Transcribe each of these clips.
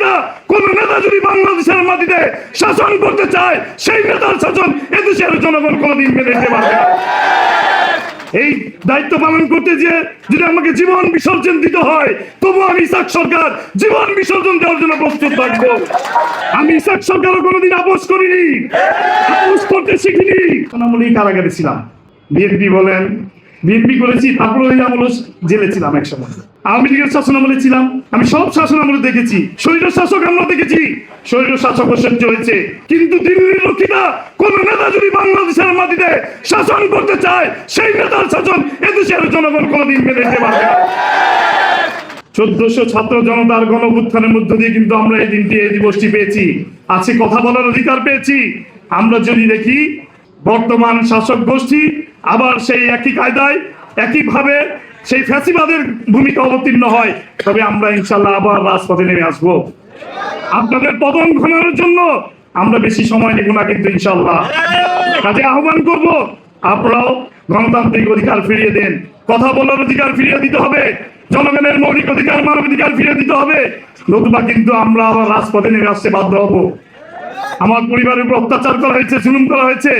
রক্ষিতা কোন নেতা যদি বাংলাদেশের মাটিতে শাসন করতে চায়, সেই নেতার শাসন এদেশের জনগণ কোনদিন মেনে নিতে পারবে না। এই দায়িত্ব পালন করতে গিয়ে যদি আমাকে জীবন বিসর্জন দিতে হয়, তবু আমি ইসাক সরকার জীবন বিসর্জন দেওয়ার জন্য প্রস্তুত থাকবো। আমি ইসাক সরকারও কোনোদিন আপোষ করিনি, আপোষ করতে শিখিনি। সোনামুলি কারাগারে ছিলাম, বিএনপি বলেন, বিএনপি করেছি, তারপরে জেলে ছিলাম একসময়। আওয়ামী লীগের শাসনামলে ছিলাম, আমি সব শাসনামলে দেখেছি। স্বৈর শাসক আমরা দেখেছি, স্বৈর শাসক সহ্য হয়েছে, কিন্তু দিল্লির রক্ষিতা কোন নেতা যদি বাংলাদেশের মাটিতে শাসন করতে চায়, সেই নেতার শাসন এদেশের জনগণ কোনদিন মেনে নিতে পারবে না। 1400 ছাত্র জনতার গণ অভ্যুত্থানের মধ্য দিয়ে কিন্তু আমরা এই দিনটি, এই দিবসটি পেয়েছি। আজকে কথা বলার অধিকার পেয়েছি। আমরা যদি দেখি বর্তমান শাসক গোষ্ঠী আবার সেই একই কায়দায় একইভাবে সেই ফ্যাসিবাদের ভূমিকা অবতীর্ণ হয়, তবে আমরা ইনশাল্লাহ আবার রাজপথে নেমে আসবো। আপনাদের পতন ঘটানোর জন্য আমরা বেশি সময় নেব না, কিন্তু ইনশাল্লাহ কাজে আহ্বান করব, আপনারাও গণতান্ত্রিক অধিকার ফিরিয়ে দেন। কথা বলার অধিকার ফিরিয়ে দিতে হবে, জনগণের মৌলিক অধিকার, মানবাধিকার ফিরিয়ে দিতে হবে, নতুবা কিন্তু আমরা আবার রাজপথে নেমে আসতে বাধ্য হব। আমার পরিবারের উপর অত্যাচার করা হয়েছে, জুলুম করা হয়েছে।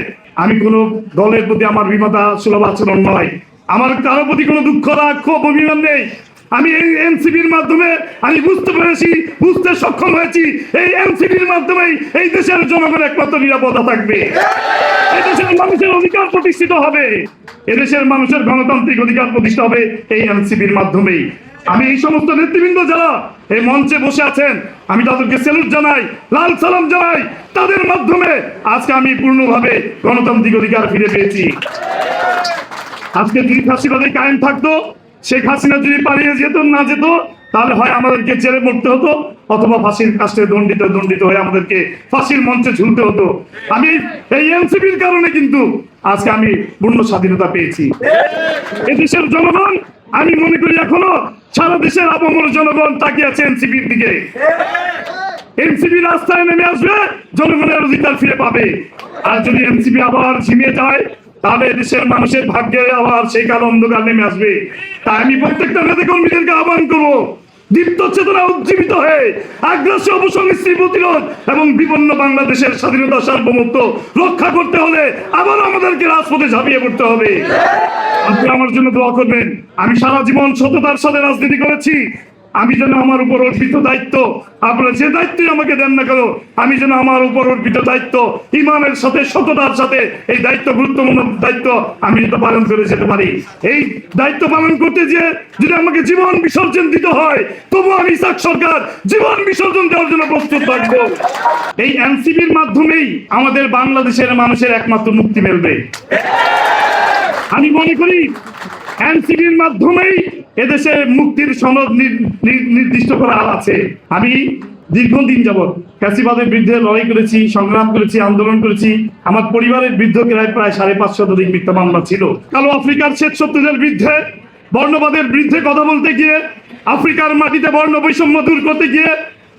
আমি কোনো দলের প্রতি আমার বিমাতা সুলভ আচরণ নয়, আমার কারো প্রতি কোনো দুঃখ, রাগ, ক্ষোভ, অভিমান নেই। আমি এই এনসিপির মাধ্যমে আমি বুঝতে সক্ষম হয়েছি, এই এনসিপির মাধ্যমেই এই দেশের জনগণ একমাত্র নিরাপত্তা থাকবে, এই দেশের মানুষের অধিকার প্রতিষ্ঠিত হবে, এদেশের মানুষের গণতান্ত্রিক অধিকার প্রতিষ্ঠা হবে এই এনসিপির মাধ্যমেই। আমি এই সমস্ত নেতৃবৃন্দ যারা এই মঞ্চে বসে আছেন, আমি তাদেরকে স্যালুট জানাই, লাল সালাম জানাই। তাদের মাধ্যমে আজকে আমি পূর্ণভাবে গণতান্ত্রিক অধিকার ফিরে পেয়েছি। আজকে যদি ফাঁসিবাদে কায়েম থাকতো, শেখ হাসিনা যদি পালিয়ে যেত না যেত, তাহলে হয় আমাদেরকে জেলে মরতে হতো, অথবা ফাঁসির কাস্টে দণ্ডিত হয়ে আমাদেরকে ফাঁসির মঞ্চে ঝুলতে হতো। আমি এই এনসিপির কারণে কিন্তু আজকে আমি পূর্ণ স্বাধীনতা পেয়েছি। এদেশের জনগণ, আমি মনে করি এখনো সারা দেশের আপামর জনগণ তাকিয়ে আছে এনসিপির দিকে। এনসিপি রাস্তায় নেমে আসবে, জনগণের অধিকার ফিরে পাবে। আর যদি এনসিপি আবার ঝিমিয়ে যায়, তাহলে দেশের মানুষের ভাগ্যে আবার সেই কালো অন্ধকার নেমে আসবে। তাই আমি প্রত্যেকটা নেতা কর্মীদেরকে আহ্বান করবো, দীপ্ত চেতনা উজ্জীবিত হয়ে আগ্রাসী অপসংস্কৃতি প্রতিরোধ এবং বিপন্ন বাংলাদেশের স্বাধীনতা সার্বভৌমত্ব রক্ষা করতে হলে আবার আমাদেরকে রাজপথে ঝাঁপিয়ে পড়তে হবে। আপনি আমার জন্য দোয়া করবেন। আমি সারা জীবন সততার সাথে রাজনীতি করেছি। আমি যেন আমার উপর অর্পিত দায়িত্ব, আপনারা যে দায়িত্বই আমাকে দেন না কেন, আমি যেন আমার উপর অর্পিত দায়িত্ব ইমানের সাথে, সততার সাথে এই দায়িত্ব, গুরুত্বপূর্ণ দায়িত্ব আমি তো পালন করে যেতে পারি। এই দায়িত্ব পালন করতে গিয়ে যদি আমাকে জীবন বিসর্জন দিতে হয়, তবু আমি ইসাক সরকার জীবন বিসর্জন দেওয়ার জন্য প্রস্তুত থাকবো। এই এনসিপির মাধ্যমেই আমাদের বাংলাদেশের মানুষের একমাত্র মুক্তি মিলবে। আমি মনে করি এনসিপির মাধ্যমেই এদেশে মুক্তির সনদ নির্দিষ্ট করা আছে। আমি দীর্ঘদিন যাবৎ ফ্যাসিবাদের বিরুদ্ধে লড়াই করেছি, সংগ্রাম করেছি, আন্দোলন করেছি। আমার পরিবারের বিরুদ্ধে প্রায় 550 মিথ্যা মামলা ছিল। কালো আফ্রিকার শ্বেত শত্রুদের বিরুদ্ধে, বর্ণবাদের বিরুদ্ধে কথা বলতে গিয়ে, আফ্রিকার মাটিতে বর্ণ বৈষম্য দূর করতে গিয়ে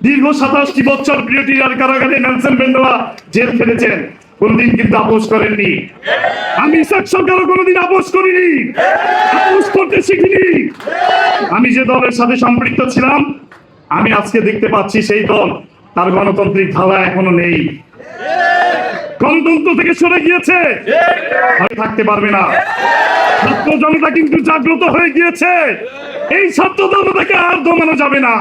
দীর্ঘ 27টি বছর প্রিটোরিয়ার কারাগারে নেলসন ম্যান্ডেলা জেল খেটেছেন, কোনদিন কিন্তু আপোষ করেননি। আমি ইসাক সরকারও কোনদিন আপোষ করিনি, আপোষ করতে শিখিনি। আমি যে দলের সাথে সম্পৃক্ত ছিলাম, আমি আজকে দেখতে পাচ্ছি সেই দল তার গণতান্ত্রিক ধারা এখনো নেই, গণতন্ত্র থেকে সরে গিয়েছে, থাকতে পারবে না। ছাত্র জনতা কিন্তু জাগ্রত হয়ে গিয়েছে, এই ছাত্র জনতাকে আর দমানো যাবে না।